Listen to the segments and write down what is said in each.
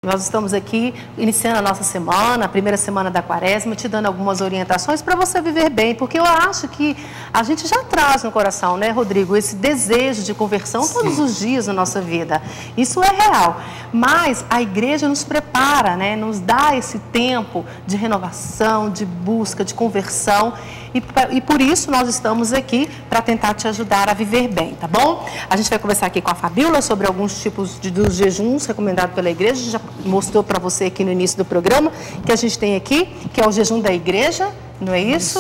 Nós estamos aqui iniciando a nossa semana, a primeira semana da Quaresma, te dando algumas orientações para você viver bem, porque eu acho que a gente já traz no coração, né, Rodrigo, esse desejo de conversão todos os dias na nossa vida. Isso é real, mas a igreja nos prepara, né, nos dá esse tempo de renovação, de busca, de conversão, e por isso nós estamos aqui para tentar te ajudar a viver bem, tá bom? A gente vai conversar aqui com a Fabíola sobre alguns tipos dos jejuns recomendados pela igreja. A gente já mostrou para você aqui no início do programa que a gente tem aqui, que é o jejum da igreja, não é isso?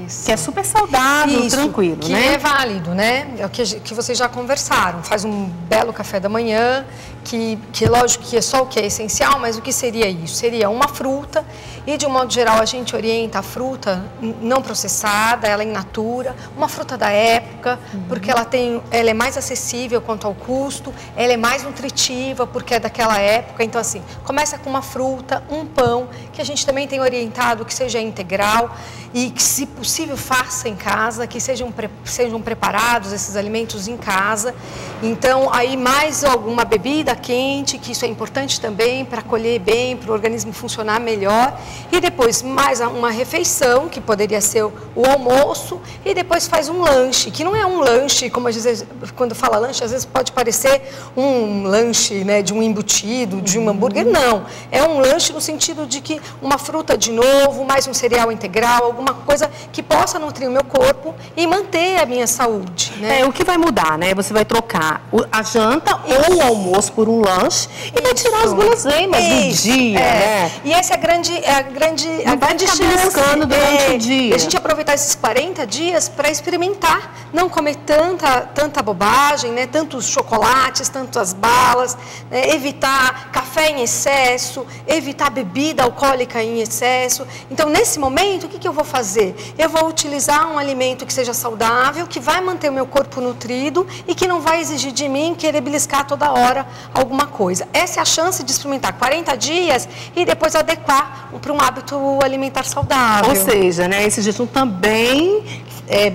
Isso. Que é super saudável, tranquilo, que né? Que é válido, né? É o que vocês já conversaram. Faz um belo café da manhã, que lógico que é só o que é essencial, mas o que seria isso? Seria uma fruta e, de um modo geral, a gente orienta a fruta não processada, ela in natura, uma fruta da época, porque ela é mais acessível quanto ao custo, ela é mais nutritiva porque é daquela época. Então, assim, começa com uma fruta, um pão, que a gente também tem orientado que seja integral e que, se possível, faça em casa, que sejam preparados esses alimentos em casa. Então, aí mais alguma bebida quente, que isso é importante também para acolher bem, para o organismo funcionar melhor. E depois mais uma refeição, que poderia ser o almoço, e depois faz um lanche, que não é um lanche, como às vezes, quando fala lanche, às vezes pode parecer um lanche, né, de um embutido, de um hambúrguer. Não, é um lanche no sentido de que uma fruta de novo, mais um cereal integral, alguma coisa que possa nutrir o meu corpo e manter a minha saúde, né? O que vai mudar, né? Você vai trocar a janta ou o almoço por um lanche e vai tirar as guloseimas do dia, né? E essa é a grande chance durante o dia. A gente aproveitar esses 40 dias para experimentar, não comer tanta bobagem, né? Tantos chocolates, tantas balas, né? Evitar café em excesso, evitar bebida alcoólica em excesso. Então, nesse momento, o que eu vou fazer? Eu vou utilizar um alimento que seja saudável, que vai manter o meu corpo nutrido e que não vai exigir de mim querer beliscar toda hora alguma coisa. Essa é a chance de experimentar 40 dias e depois adequar para um hábito alimentar saudável. Ou seja, né, esse jejum também é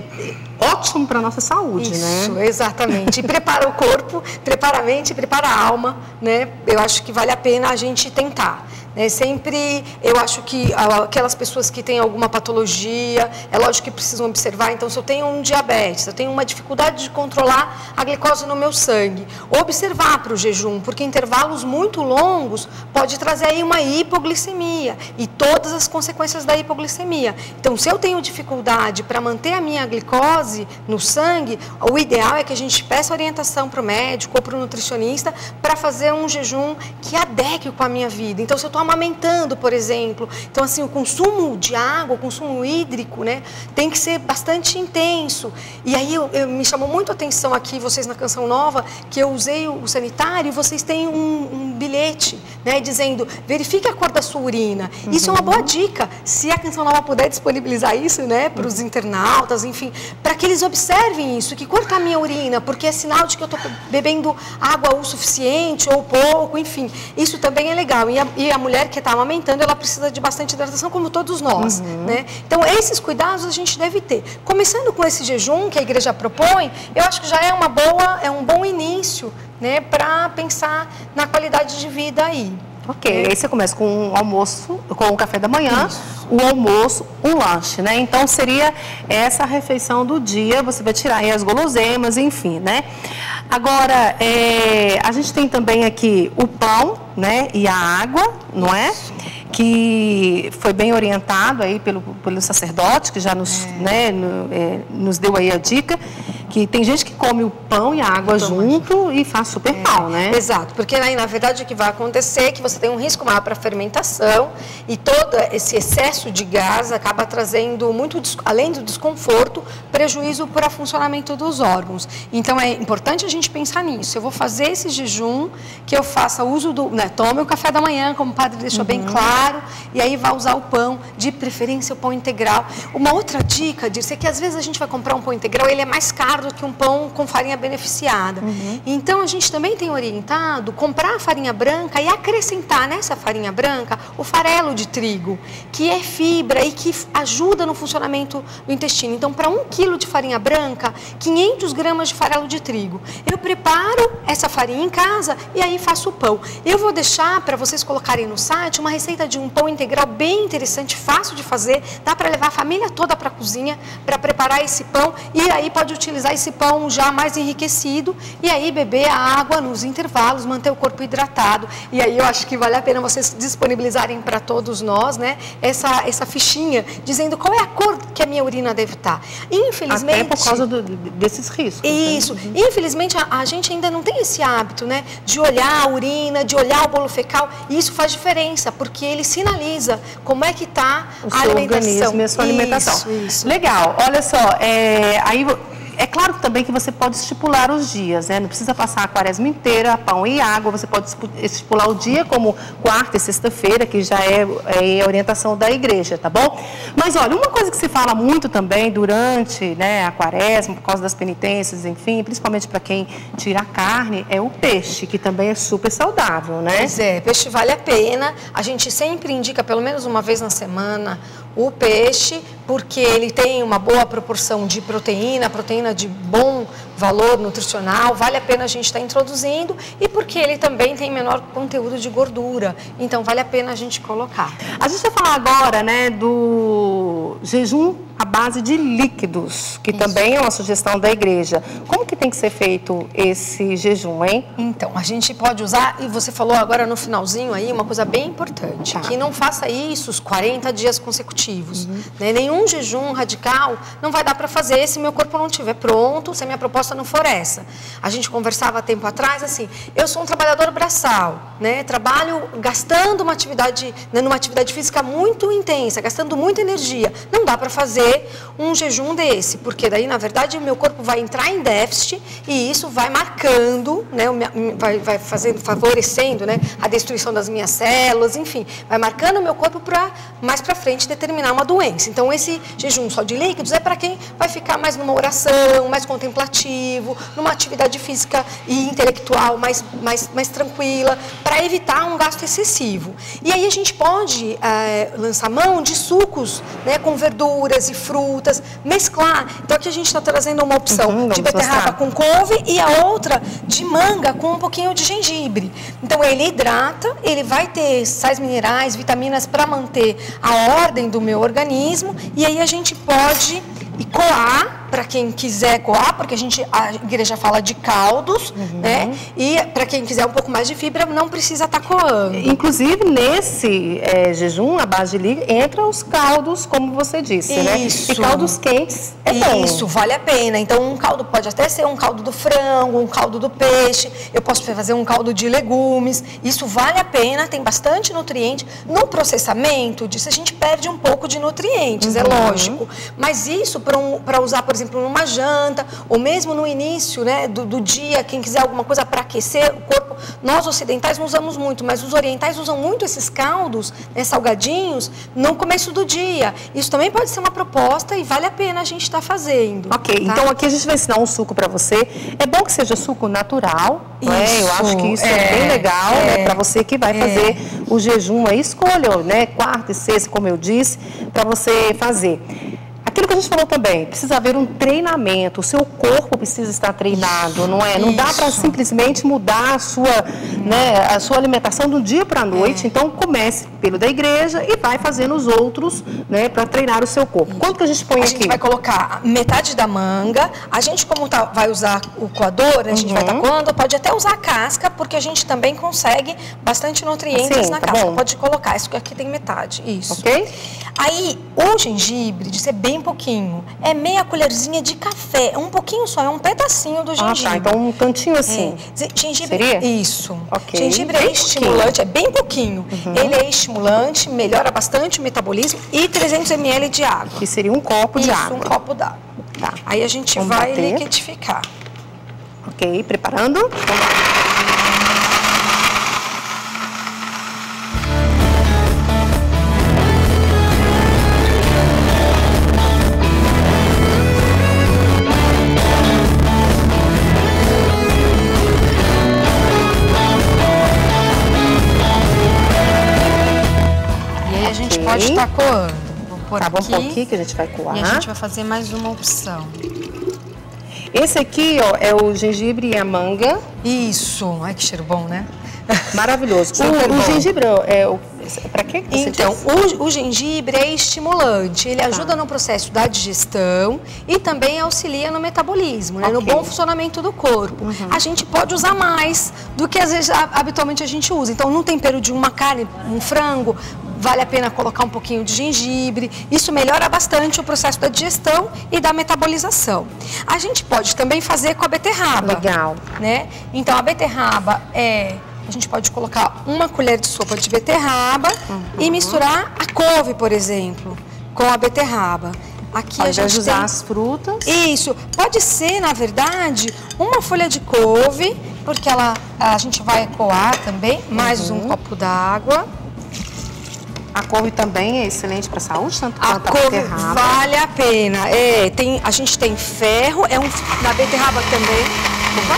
ótimo para a nossa saúde, né? Isso, exatamente. E prepara o corpo, prepara a mente, prepara a alma, né? Eu acho que vale a pena a gente tentar. Sempre, eu acho que aquelas pessoas que têm alguma patologia, é lógico que precisam observar. Então, se eu tenho um diabetes, eu tenho uma dificuldade de controlar a glicose no meu sangue, observar para o jejum, porque intervalos muito longos pode trazer aí uma hipoglicemia e todas as consequências da hipoglicemia. Então, se eu tenho dificuldade para manter a minha glicose no sangue, o ideal é que a gente peça orientação para o médico ou para o nutricionista para fazer um jejum que adeque com a minha vida. Então, se eu estou amamentando, por exemplo, então assim, o consumo de água, o consumo hídrico, né, tem que ser bastante intenso. E aí me chamou muito a atenção aqui, vocês na Canção Nova, que eu usei o sanitário e vocês têm um bilhete, né, dizendo, verifique a cor da sua urina. Isso é uma boa dica, se a Canção Nova puder disponibilizar isso, né, para os internautas, enfim, para que eles observem isso, que cor está a minha urina, porque é sinal de que eu estou bebendo água o suficiente ou pouco, enfim. Isso também é legal. E a mulher que está amamentando, ela precisa de bastante hidratação, como todos nós, né? Então, esses cuidados a gente deve ter. Começando com esse jejum que a igreja propõe, eu acho que já é um bom início, né, para pensar na qualidade de vida aí. Ok, aí você começa com um almoço, com o café da manhã, o almoço, um lanche, né? Então, seria essa refeição do dia, você vai tirar aí as guloseimas, enfim, né? Agora, a gente tem também aqui o pão, né, e a água, não é? Que foi bem orientado aí pelo sacerdote, que já nos deu aí a dica, que tem gente que come o pão e a água junto e faz super mal, né? Exato, porque aí, na verdade, o que vai acontecer é que você tem um risco maior para fermentação e todo esse excesso de gás acaba trazendo muito, além do desconforto, prejuízo para o funcionamento dos órgãos. Então, é importante a gente pensar nisso. Eu vou fazer esse jejum, que eu faça uso tome o café da manhã, como o padre deixou bem claro, e aí vai usar o pão, de preferência o pão integral. Uma outra dica, Dirce, é que às vezes a gente vai comprar um pão integral, ele é mais caro caro do que um pão com farinha beneficiada. Então, a gente também tem orientado comprar a farinha branca e acrescentar nessa farinha branca o farelo de trigo, que é fibra e que ajuda no funcionamento do intestino. Então, para 1 quilo de farinha branca, 500 gramas de farelo de trigo. Eu preparo essa farinha em casa e aí faço o pão. Eu vou deixar para vocês colocarem no site uma receita de um pão integral bem interessante, fácil de fazer, dá para levar a família toda para a cozinha para preparar esse pão e aí pode utilizar esse pão já mais enriquecido e aí beber a água nos intervalos, manter o corpo hidratado. E aí eu acho que vale a pena vocês disponibilizarem para todos nós, né, essa fichinha dizendo qual é a cor que a minha urina deve estar. Infelizmente... Até por causa desses riscos. Isso. Né? Infelizmente a gente ainda não tem esse hábito, né, de olhar a urina, de olhar o bolo fecal, e isso faz diferença, porque ele sinaliza como é que está a alimentação. E a sua alimentação. Isso. Legal. Olha só, aí é claro também que você pode estipular os dias, né? Não precisa passar a quaresma inteira, pão e água, você pode estipular o dia como quarta e sexta-feira, que já é a orientação da igreja, tá bom? Mas olha, uma coisa que se fala muito também durante, né, a quaresma, por causa das penitências, enfim, principalmente para quem tira a carne, é o peixe, que também é super saudável, né? Pois é, peixe vale a pena, a gente sempre indica pelo menos uma vez na semana o peixe, porque ele tem uma boa proporção de proteína de bom valor nutricional, vale a pena a gente estar introduzindo, e porque ele também tem menor conteúdo de gordura, então vale a pena a gente colocar. A gente vai falar agora, né, do jejum à base de líquidos, que também é uma sugestão da igreja. Como que tem que ser feito esse jejum, hein? Então, a gente pode usar, e você falou agora no finalzinho aí, uma coisa bem importante, que não faça isso os 40 dias consecutivos, né? Nenhum jejum radical não vai dar para fazer se meu corpo não estiver pronto, se a minha proposta não for essa. A gente conversava há tempo atrás, assim, eu sou um trabalhador braçal, né? Trabalho gastando uma atividade, né, numa atividade física muito intensa, gastando muita energia. Não dá para fazer um jejum desse, porque daí, na verdade, o meu corpo vai entrar em déficit e isso vai marcando, né, vai favorecendo, né, a destruição das minhas células, enfim, vai marcando o meu corpo para mais para frente determinar uma doença. Então, esse jejum só de líquidos é para quem vai ficar mais numa oração, mais contemplativo, numa atividade física e intelectual mais tranquila, para evitar um gasto excessivo. E aí a gente pode lançar mão de sucos, né, com verduras e frutas, mesclar. Então aqui a gente está trazendo uma opção de beterraba com couve e a outra de manga com um pouquinho de gengibre. Então ele hidrata, ele vai ter sais minerais, vitaminas para manter a ordem do meu organismo, e aí a gente pode coar, para quem quiser coar, porque a igreja fala de caldos, né? E para quem quiser um pouco mais de fibra, não precisa estar coando. Inclusive, nesse jejum, à base de líquido, entra os caldos, como você disse, né? E caldos quentes é bom. Isso, vale a pena. Então, um caldo pode até ser um caldo do frango, um caldo do peixe, eu posso fazer um caldo de legumes, isso vale a pena, tem bastante nutriente. No processamento disso, a gente perde um pouco de nutrientes, é lógico. Mas isso, para usar, por exemplo, numa janta, ou mesmo no início, né, do dia, quem quiser alguma coisa para aquecer o corpo, nós ocidentais não usamos muito, mas os orientais usam muito esses caldos, né, salgadinhos, no começo do dia. Isso também pode ser uma proposta e vale a pena a gente estar fazendo. Ok, tá? Então aqui a gente vai ensinar um suco para você. É bom que seja suco natural, né? Eu acho que isso é bem legal, né, para você que vai fazer o jejum. Aí escolha, né, quarta e sexta, como eu disse, para você fazer. Aquilo que a gente falou também, precisa haver um treinamento, o seu corpo precisa estar treinado, não é? Não dá para simplesmente mudar a sua alimentação do dia para a noite. Então, comece pelo da igreja e vai fazendo os outros, né, para treinar o seu corpo. Quanto que a gente põe aqui? A gente vai colocar metade da manga, a gente como vai usar o coador, a gente vai estar coando, pode até usar a casca, porque a gente também consegue bastante nutrientes na casca. Pode colocar, isso aqui tem metade, isso. Ok? Aí, o gengibre, de ser bem pouquinho, é meia colherzinha de café, um pouquinho só, é um pedacinho do gengibre. Ah, tá, então um cantinho assim. Gengibre, seria? Isso. Okay. Gengibre é estimulante, é bem pouquinho. Ele é estimulante, melhora bastante o metabolismo, e 300 ml de água. Que seria um copo de água. Um copo d'água. Tá. Aí a gente vai liquidificar. Ok, preparando? Vamos lá. pode estar coando. Vou pôr Acaba aqui. um pouquinho que a gente vai coar. E a gente vai fazer mais uma opção. Esse aqui, ó, é o gengibre e a manga. Isso. Ai, que cheiro bom, né? Maravilhoso. Super O bom. gengibre para que você Então, diz? o gengibre é estimulante, ele ajuda no processo da digestão e também auxilia no metabolismo, né? No bom funcionamento do corpo. A gente pode usar mais do que às vezes habitualmente a gente usa. Então, num tempero de uma carne, um frango, vale a pena colocar um pouquinho de gengibre. Isso melhora bastante o processo da digestão e da metabolização. A gente pode também fazer com a beterraba. Legal. Né? Então, a beterraba a gente pode colocar uma colher de sopa de beterraba e misturar a couve, por exemplo, com a beterraba. Aqui a gente usar as frutas. Isso. Pode ser, na verdade, uma folha de couve, porque a gente vai coar também, mais um copo d'água. A couve também é excelente para a saúde, tanto A quanto a couve beterraba. vale a pena. A gente tem ferro, na beterraba também. Opa.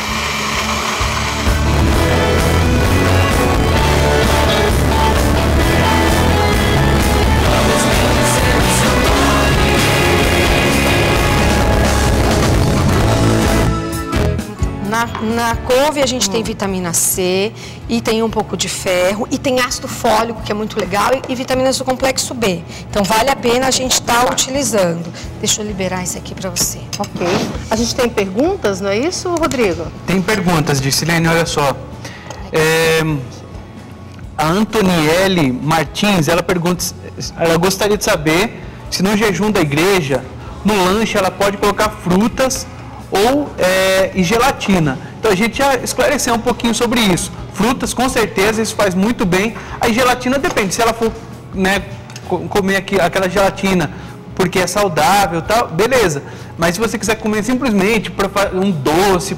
Na couve a gente tem vitamina C e tem um pouco de ferro e tem ácido fólico, que é muito legal, e vitaminas do complexo B. Então vale a pena a gente estar utilizando. Deixa eu liberar isso aqui para você. Ok. A gente tem perguntas, não é isso, Rodrigo? Tem perguntas, Dicilene, olha só. A Antoniele Martins, ela pergunta, ela gostaria de saber se no jejum da igreja, no lanche, ela pode colocar frutas e gelatina. Então a gente já esclareceu um pouquinho sobre isso. Frutas, com certeza, isso faz muito bem. A gelatina depende, se ela for, né, comer aquela gelatina porque é saudável e tal, beleza. Mas se você quiser comer simplesmente para um doce,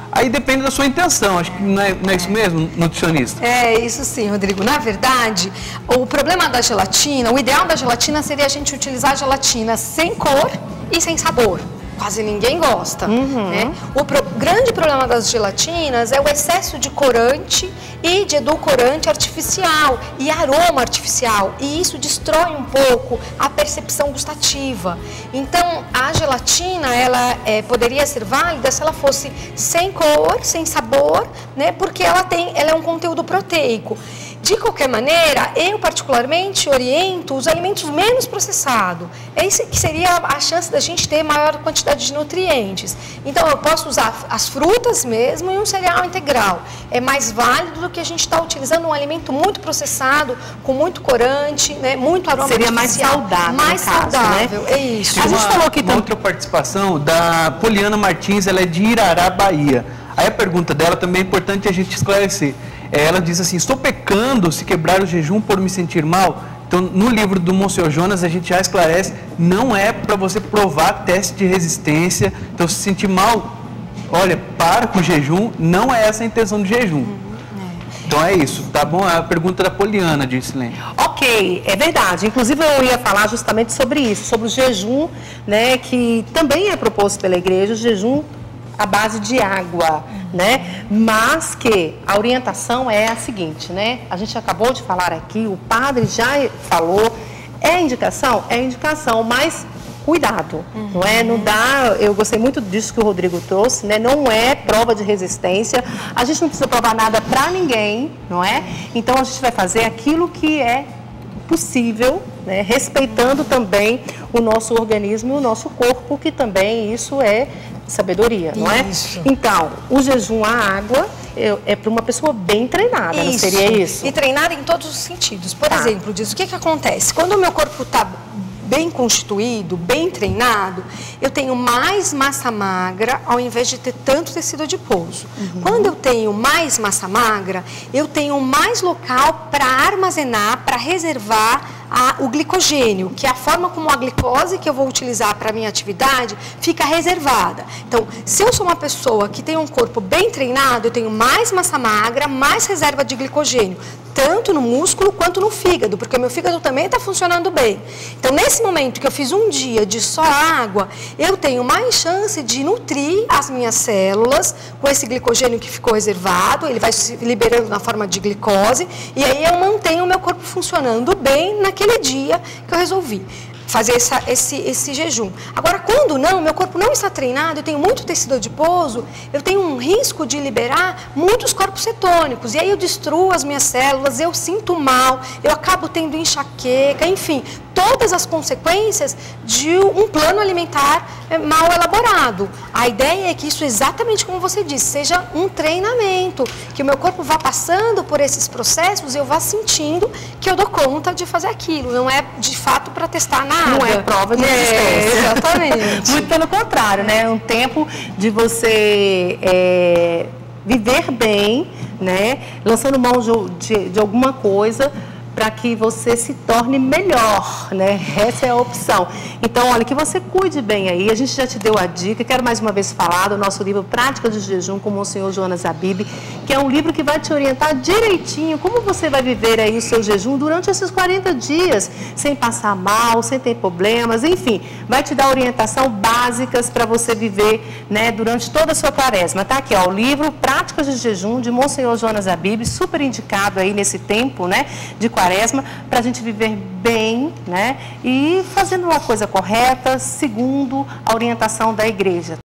aí depende da sua intenção. Acho que não é isso mesmo, nutricionista? É isso sim, Rodrigo. Na verdade, o problema da gelatina, o ideal da gelatina seria a gente utilizar a gelatina sem cor e sem sabor. Quase ninguém gosta. Né? O grande problema das gelatinas é o excesso de corante e de edulcorante artificial e aroma artificial. E isso destrói um pouco a percepção gustativa. Então, a gelatina, ela poderia ser válida se ela fosse sem cor, sem sabor, né? Porque ela é um conteúdo proteico. De qualquer maneira, eu particularmente oriento os alimentos menos processados. Esse que seria a chance da gente ter maior quantidade de nutrientes. Então, eu posso usar as frutas mesmo e um cereal integral. É mais válido do que a gente estar utilizando um alimento muito processado, com muito corante, né, muito aroma seria artificial. Mais saudável, mais saudável, né? É isso. A gente falou aqui uma outra participação da Poliana Martins, ela é de Irará, Bahia. Aí a pergunta dela também é importante a gente esclarecer. Ela diz assim: estou pecando se quebrar o jejum por me sentir mal? Então, no livro do Monsenhor Jonas, a gente já esclarece, não é para você provar teste de resistência. Então, se sentir mal, olha, para com o jejum, não é essa a intenção do jejum. Então é isso, tá bom? É a pergunta da Poliana, Dicilene. Ok, é verdade. Inclusive eu ia falar justamente sobre isso, sobre o jejum, né, que também é proposto pela igreja, o jejum à base de água, né? Mas que a orientação é a seguinte, né? A gente acabou de falar aqui, o padre já falou, é indicação? É indicação, mas cuidado, não é? Não dá, eu gostei muito disso que o Rodrigo trouxe, né? Não é prova de resistência, a gente não precisa provar nada para ninguém, não é? Então a gente vai fazer aquilo que é possível, né? Respeitando também o nosso organismo e o nosso corpo, que também isso é sabedoria, não é? Então, o jejum à água é para uma pessoa bem treinada, não seria isso? E treinada em todos os sentidos. Por exemplo, disso, o que acontece? Quando o meu corpo está bem constituído, bem treinado, eu tenho mais massa magra ao invés de ter tanto tecido adiposo. Quando eu tenho mais massa magra, eu tenho mais local para armazenar, para reservar o glicogênio, que é a forma como a glicose que eu vou utilizar para a minha atividade fica reservada. Então, se eu sou uma pessoa que tem um corpo bem treinado, eu tenho mais massa magra, mais reserva de glicogênio, tanto no músculo quanto no fígado, porque o meu fígado também está funcionando bem. Então, nesse momento que eu fiz um dia de só água, eu tenho mais chance de nutrir as minhas células com esse glicogênio que ficou reservado, ele vai se liberando na forma de glicose, e aí eu mantenho o meu corpo funcionando bem naquele naquele dia que eu resolvi fazer esse jejum. Agora, quando não, meu corpo não está treinado, eu tenho muito tecido adiposo, eu tenho um risco de liberar muitos corpos cetônicos, e aí eu destruo as minhas células, eu sinto mal, eu acabo tendo enxaqueca, enfim, todas as consequências de um plano alimentar mal elaborado. A ideia é que isso, exatamente como você disse, seja um treinamento, que o meu corpo vá passando por esses processos e eu vá sentindo que eu dou conta de fazer aquilo, não é de fato para testar nada. Não é prova de resistência. Exatamente. Muito pelo contrário, né? É um tempo de você viver bem, né? Lançando mão de alguma coisa para que você se torne melhor, né? Essa é a opção. Então, olha, que você cuide bem aí. A gente já te deu a dica. Quero mais uma vez falar do nosso livro Práticas de Jejum com o Monsenhor Jonas Habib, que é um livro que vai te orientar direitinho como você vai viver aí o seu jejum durante esses 40 dias, sem passar mal, sem ter problemas, enfim, vai te dar orientação básicas para você viver, né, durante toda a sua quaresma. Tá aqui, ó, o livro Práticas de Jejum de Monsenhor Jonas Habib, super indicado aí nesse tempo, né, de quaresma, para a gente viver bem, né, e fazendo uma coisa correta, segundo a orientação da igreja.